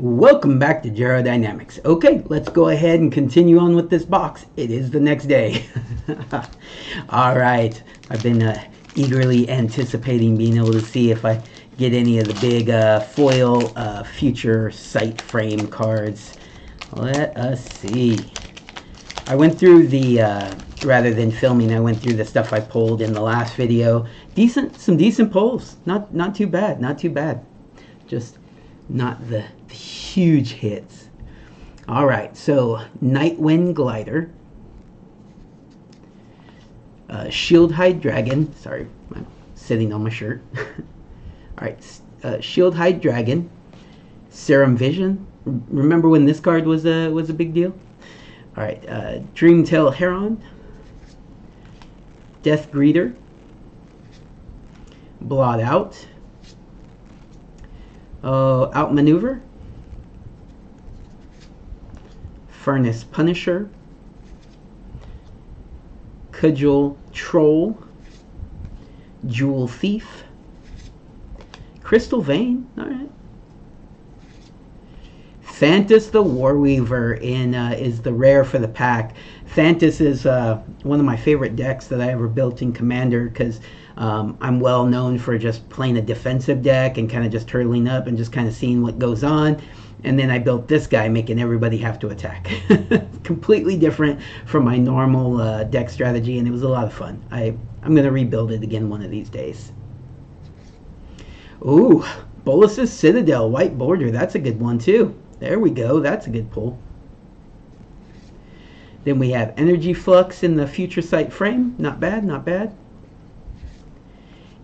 Welcome back to Jaro Dynamics. Okay, let's go ahead and continue on with this box. It is the next day. All right, I've been eagerly anticipating being able to see if I get any of the big foil future sight frame cards. Let us see. I went through the, rather than filming, I went through the stuff I pulled in the last video. Some decent pulls. Not too bad, not too bad. Just not the huge hits. All right, so Nightwind Glider, Shieldhide Dragon. Sorry, I'm sitting on my shirt. All right, Shieldhide Dragon, Serum Vision. Remember when this card was a big deal? All right, Dreamtail Heron, Death Greeter, Blot Out, Outmaneuver, Furnace Punisher, Cudgel Troll, Jewel Thief, Crystal Vein. All right. Thantis the Warweaver is the rare for the pack. Thantis is one of my favorite decks that I ever built in Commander because I'm well known for just playing a defensive deck and kind of just turtling up and just kind of seeing what goes on. And then I built this guy, making everybody have to attack. Completely different from my normal deck strategy, and it was a lot of fun. I'm going to rebuild it again one of these days. Ooh, Bolas's Citadel, white border. That's a good one, too. There we go. That's a good pull. Then we have Energy Flux in the Future Sight frame. Not bad, not bad.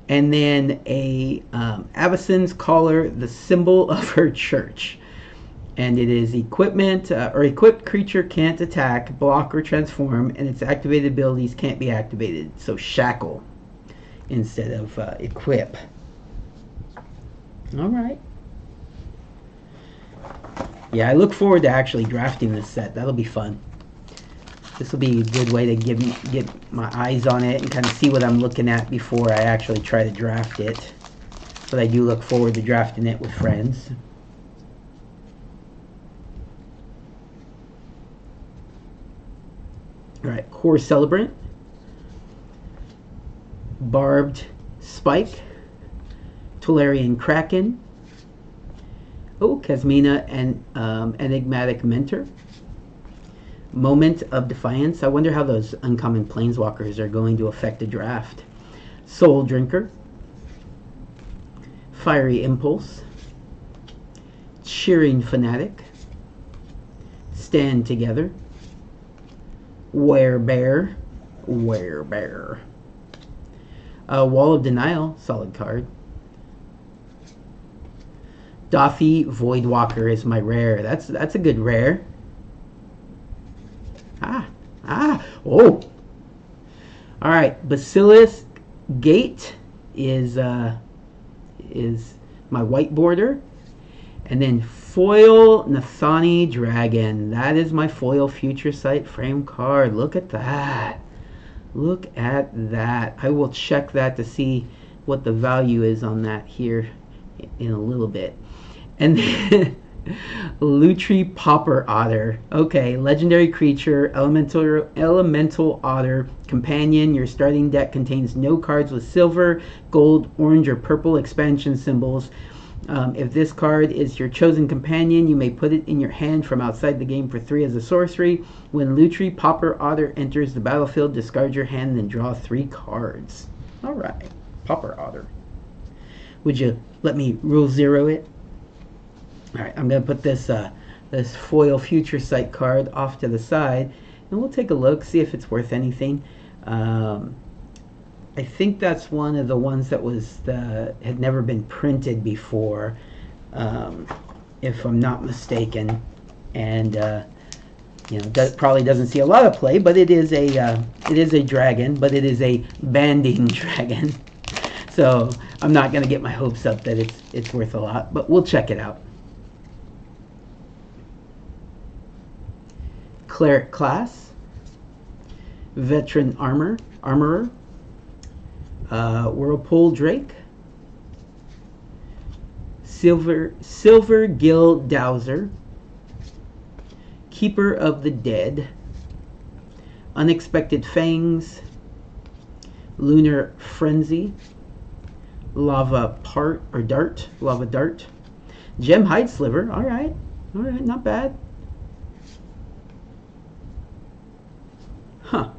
And then a Avacyn's Caller, the symbol of her church. And it is equipment, or equipped creature can't attack, block, or transform, and its activated abilities can't be activated. So shackle instead of equip. All right. Yeah, I look forward to actually drafting this set. That'll be fun. This will be a good way to get my eyes on it and kind of see what I'm looking at before I actually try to draft it. But I do look forward to drafting it with friends. All right, Core Celebrant, Barbed Spike, Tolarian Kraken, Kasmina and Enigmatic Mentor, Moment of Defiance. I wonder how those uncommon planeswalkers are going to affect the draft. Soul Drinker, Fiery Impulse, Cheering Fanatic, Stand Together, Werebear, Wall of Denial, solid card. Doffy Voidwalker is my rare. That's a good rare. Oh. All right, Basilisk Gate is my white border, and then foil Nathani Dragon. That is my foil Future Sight frame card. Look at that. Look at that. I will check that to see what the value is on that here in a little bit. And then Lutri Pauper Otter. Okay, legendary creature, elemental otter, companion. Your starting deck contains no cards with silver, gold, orange, or purple expansion symbols. If this card is your chosen companion, you may put it in your hand from outside the game for 3 as a sorcery. When Lutri Pauper Otter enters the battlefield, discard your hand and draw 3 cards. All right, Pauper Otter. Would you let me rule 0 it? All right, I'm going to put this this foil Future Sight card off to the side, and we'll take a look, see if it's worth anything. I think that's one of the ones that had never been printed before, if I'm not mistaken, and you know, probably doesn't see a lot of play. But it is a dragon, but it is a banding dragon, so I'm not going to get my hopes up that it's worth a lot. But we'll check it out. Cleric Class, Veteran Armorer, Whirlpool Drake, Silvergill Dowser, Keeper of the Dead, Unexpected Fangs, Lunar Frenzy, Lava Dart, Gem Hide Sliver. All right, not bad. Huh.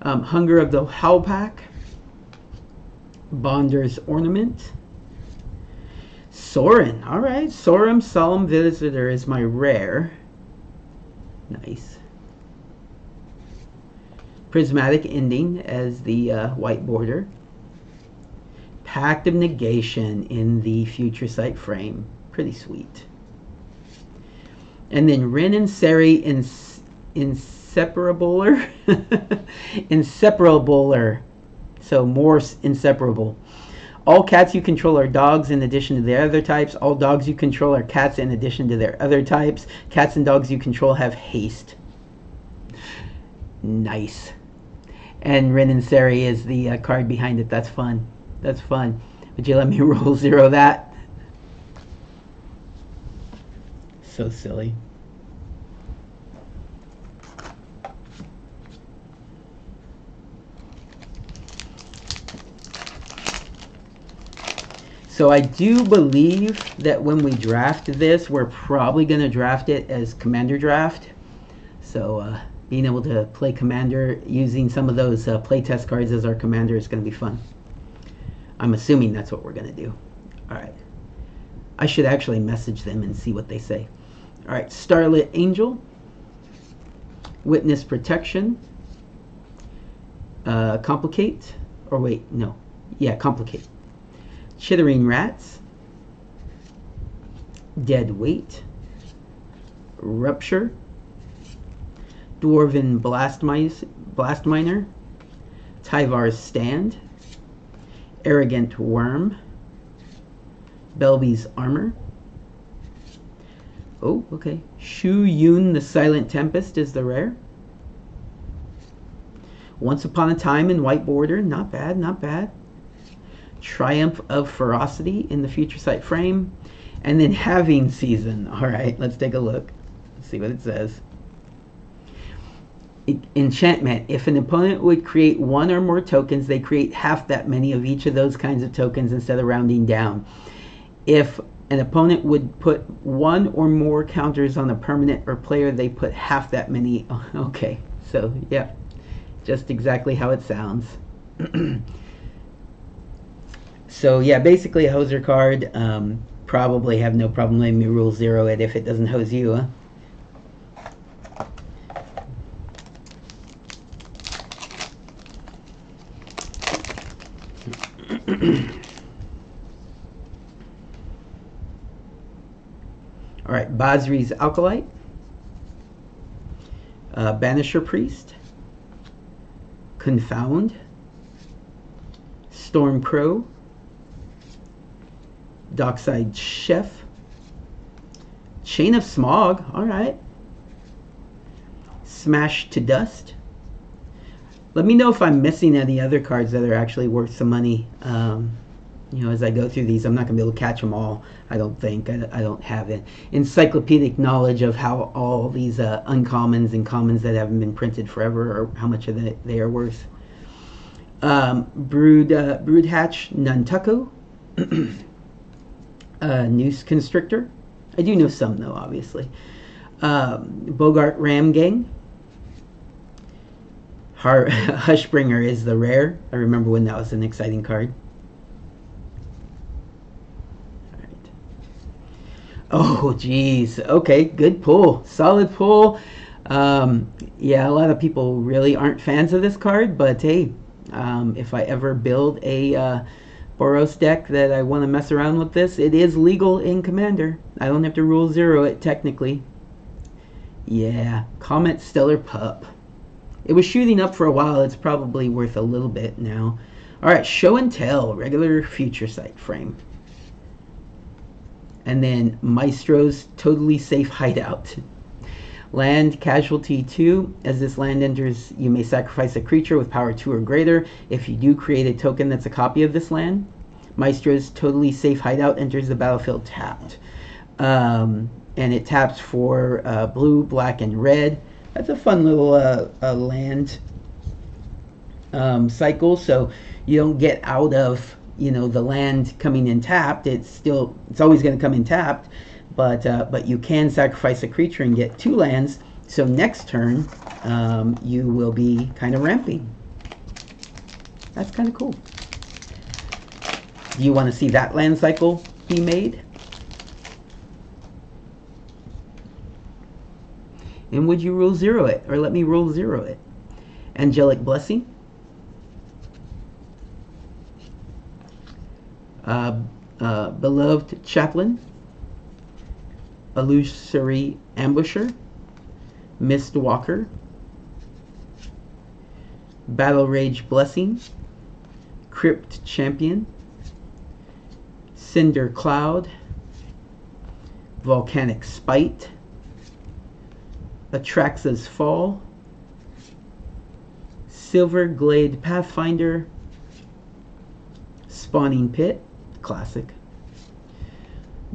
Hunger of the Howlpack, Bonder's Ornament, Sorin. All right, Sorum Solemn Visitor is my rare. Nice. Prismatic Ending as the white border. Pact of Negation in the Future Sight frame. Pretty sweet. And then Rin and Seri Inseparabler. Inseparabler. So more inseparable. All cats you control are dogs in addition to their other types. All dogs you control are cats in addition to their other types. Cats and dogs you control have haste. Nice. And Rin and Seri is the card behind it. That's fun. That's fun. Would you let me roll 0 that? So silly. So I do believe that when we draft this, we're probably going to draft it as Commander Draft. So being able to play Commander using some of those playtest cards as our Commander is going to be fun. I'm assuming that's what we're going to do. All right. I should actually message them and see what they say. All right. Starlit Angel. Witness Protection. Complicate. Or wait, no. Yeah, Complicate. Chittering Rats, Dead Weight, Rupture, Dwarven Blastminer, Tyvar's Stand, Arrogant Worm, Belby's Armor. Oh, okay. Shu Yun the Silent Tempest is the rare. Once Upon a Time in white border. Not bad, not bad. Triumph of Ferocity in the Future Sight frame. And then Halving Season. All right, let's take a look. Let's see what it says. Enchantment. If an opponent would create one or more tokens, they create half that many of each of those kinds of tokens instead of rounding down. If an opponent would put one or more counters on a permanent or player, they put half that many. Okay, so yeah, just exactly how it sounds. So yeah, basically a hoser card. Probably have no problem letting me rule 0 it if it doesn't hose you, huh? All right, Basri's Alkalite, Banisher Priest, Confound, Stormcrow, Dockside Chef, Chain of Smog, all right, Smash to Dust. Let me know if I'm missing any other cards that are actually worth some money. You know, as I go through these, I'm not going to be able to catch them all, I don't think. I don't have an encyclopedic knowledge of how all these uncommons and commons that haven't been printed forever or how much of they are worth. Broodhatch Nantuko. Noose Constrictor. I do know some, though, obviously. Bogart Ram Gang. Hushbringer is the rare. I remember when that was an exciting card. Oh, geez. Okay, good pull. Solid pull. Yeah, a lot of people really aren't fans of this card, but hey, if I ever build a Boros deck that I want to mess around with this, it is legal in Commander. I don't have to rule 0 it technically. Yeah, Comet Stellar Pup. It was shooting up for a while. It's probably worth a little bit now. All right, Show and Tell, regular Future Sight frame. And then Maestro's Totally Safe Hideout. Land Casualty 2. As this land enters, you may sacrifice a creature with power 2 or greater. If you do, create a token that's a copy of this land. Maestro's totally safe hideout enters the battlefield tapped. And it taps for blue, black, and red. That's a fun little land cycle. So you don't get out of the land coming in tapped. It's always going to come in tapped, but you can sacrifice a creature and get 2 lands. So next turn you will be kind of ramping. That's kind of cool. Do you want to see that land cycle be made? And would you rule 0 it, or let me rule 0 it? Angelic Blessing. Beloved Chaplain. Illusory Ambusher. Mistwalker. Battle Rage Blessing. Crypt Champion. Cinder Cloud. Volcanic Spite. Atraxa's Fall, Silver Glade Pathfinder, Spawning Pit, classic,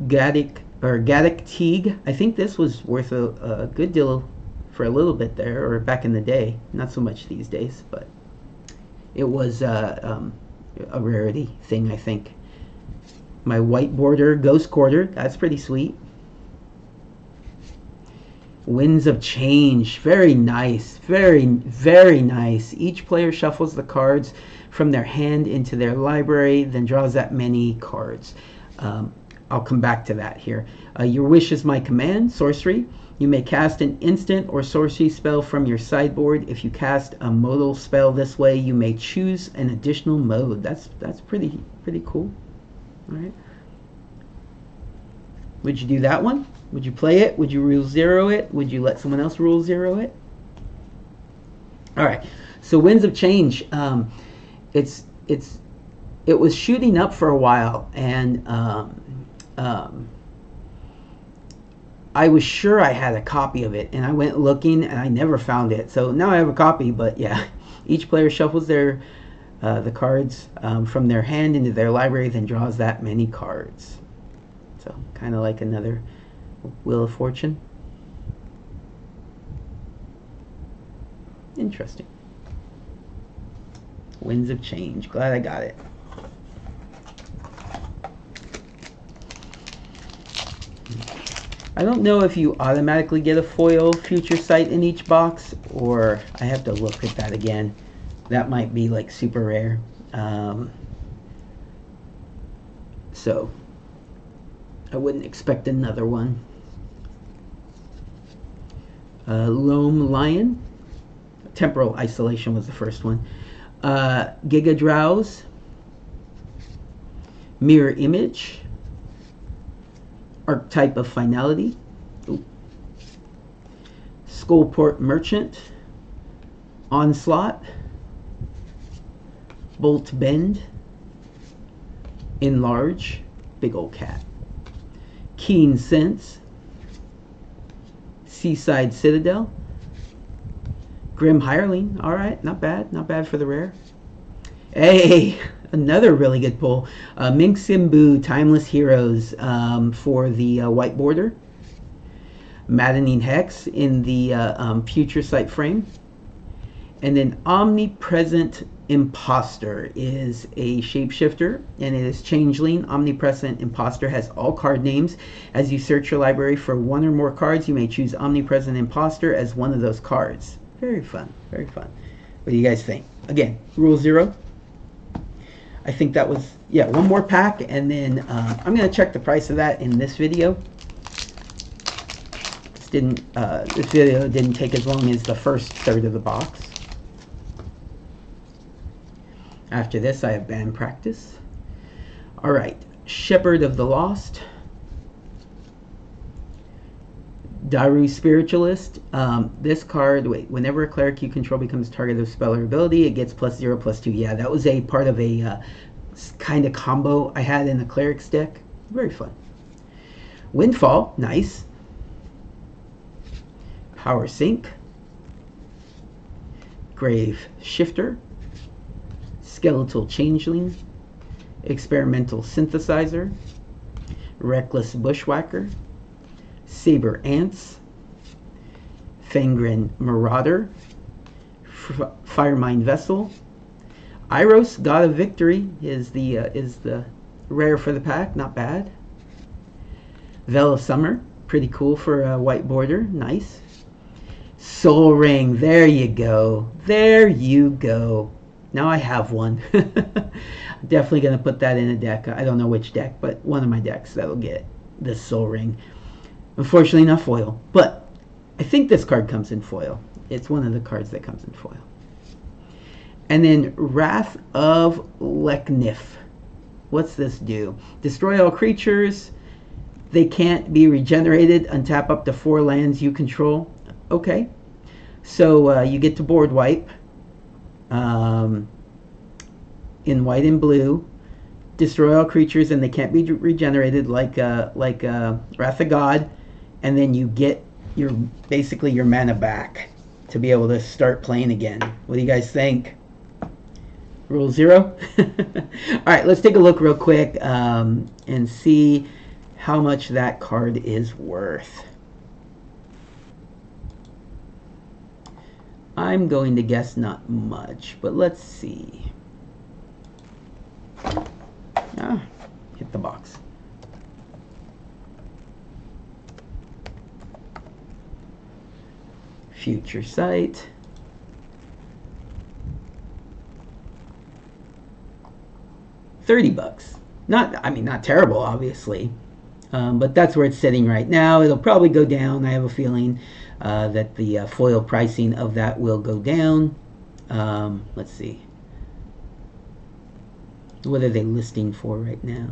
Gaddock Teague. I think this was worth a good deal for a little bit there, or back in the day. Not so much these days, but it was a rarity thing, I think. My white border Ghost Quarter, that's pretty sweet. Winds of Change, very nice, very, very nice. Each player shuffles the cards from their hand into their library, then draws that many cards. I'll come back to that here. Your Wish is my command, sorcery. You may cast an instant or sorcery spell from your sideboard. If you cast a modal spell this way, you may choose an additional mode. That's pretty cool. All right. Would you do that one? Would you play it? Would you rule 0 it? Would you let someone else rule 0 it? All right. So Winds of Change. It was shooting up for a while, and I was sure I had a copy of it, and I went looking, and I never found it. So now I have a copy. But yeah, each player shuffles the cards from their hand into their library, then draws that many cards. So kind of like another Wheel of Fortune. Interesting. Winds of Change. Glad I got it. I don't know if you automatically get a foil Future Sight in each box, or I have to look at that again. That might be like super rare. So I wouldn't expect another one. Loam Lion. Temporal Isolation was the first one. Giga Drowse. Mirror Image. Archetype of Finality. Ooh. Skullport Merchant. Onslaught. Bolt Bend. Enlarge. Big old cat. Keen Sense. Seaside Citadel. Grim Hireling. Alright, not bad. Not bad for the rare. Hey, another really good pull. Mink Simbu Timeless Heroes for the white border. Maddening Hex in the Future Sight frame. And then Omnipresent Imposter is a shapeshifter, and it is changeling. Omnipresent Imposter has all card names. As you search your library for one or more cards, you may choose Omnipresent Imposter as one of those cards. Very fun, very fun. What do you guys think? Again, rule 0. I think that was, yeah, one more pack, and then I'm going to check the price of that in this video. This video didn't take as long as the first third of the box. After this, I have band practice. All right, Shepherd of the Lost. Daru Spiritualist. This card, whenever a cleric you control becomes target of spell or ability, it gets +0/+2. Yeah, that was a part of a kind of combo I had in the cleric's deck. Very fun. Windfall, nice. Power Sink. Grave Shifter. Skeletal Changeling. Experimental Synthesizer, Reckless Bushwhacker, Saber Ants, Fengrin Marauder, Firemine Vessel, Iros God of Victory is the rare for the pack, not bad. Veil of Summer, pretty cool for a white border, nice. Sol Ring, there you go, there you go. Now I have one. Definitely gonna put that in a deck. I don't know which deck, but one of my decks that'll get this Sol Ring. Unfortunately, not foil, but I think this card comes in foil. It's one of the cards that comes in foil. And then Wrath of Leknif. What's this do? Destroy all creatures. They can't be regenerated. Untap up to 4 lands you control. Okay. So you get to board wipe. In white and blue. Destroy all creatures and they can't be regenerated like Wrath of God. And then you get basically your mana back to be able to start playing again. What do you guys think? Rule 0? Alright, let's take a look real quick and see how much that card is worth. I'm going to guess not much, but let's see. Hit the box. Future Sight. $30. Not terrible, obviously, but that's where it's sitting right now. It'll probably go down. I have a feeling that the foil pricing of that will go down. Let's see. What are they listing for right now?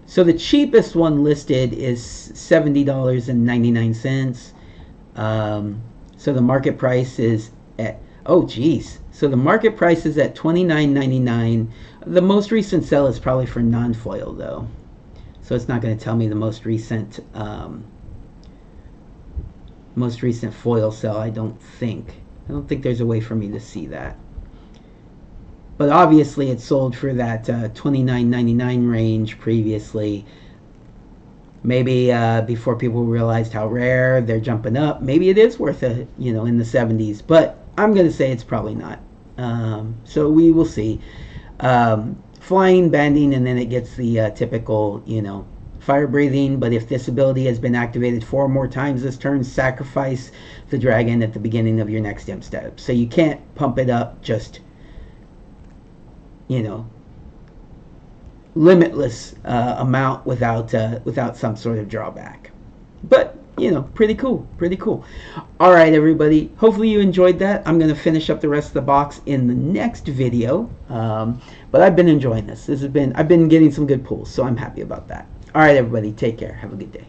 So the cheapest one listed is $70.99. So the market price is at, oh geez. So the market price is at $29.99. The most recent sell is probably for non-foil though. So it's not going to tell me the most recent foil sell, I don't think. I don't think there's a way for me to see that. But obviously it sold for that $29.99 range previously. Maybe before people realized how rare, they're jumping up. Maybe it is worth it, in the 70s. But I'm going to say it's probably not. So we will see. Flying, banding, and then it gets the typical, fire breathing. But if this ability has been activated 4 more times this turn, sacrifice the dragon at the beginning of your next imp step. So you can't pump it up just limitless amount without some sort of drawback. But pretty cool. All right, everybody, hopefully you enjoyed that. I'm going to finish up the rest of the box in the next video, but I've been enjoying this. I've been getting some good pulls, so I'm happy about that. All right, everybody, take care. Have a good day.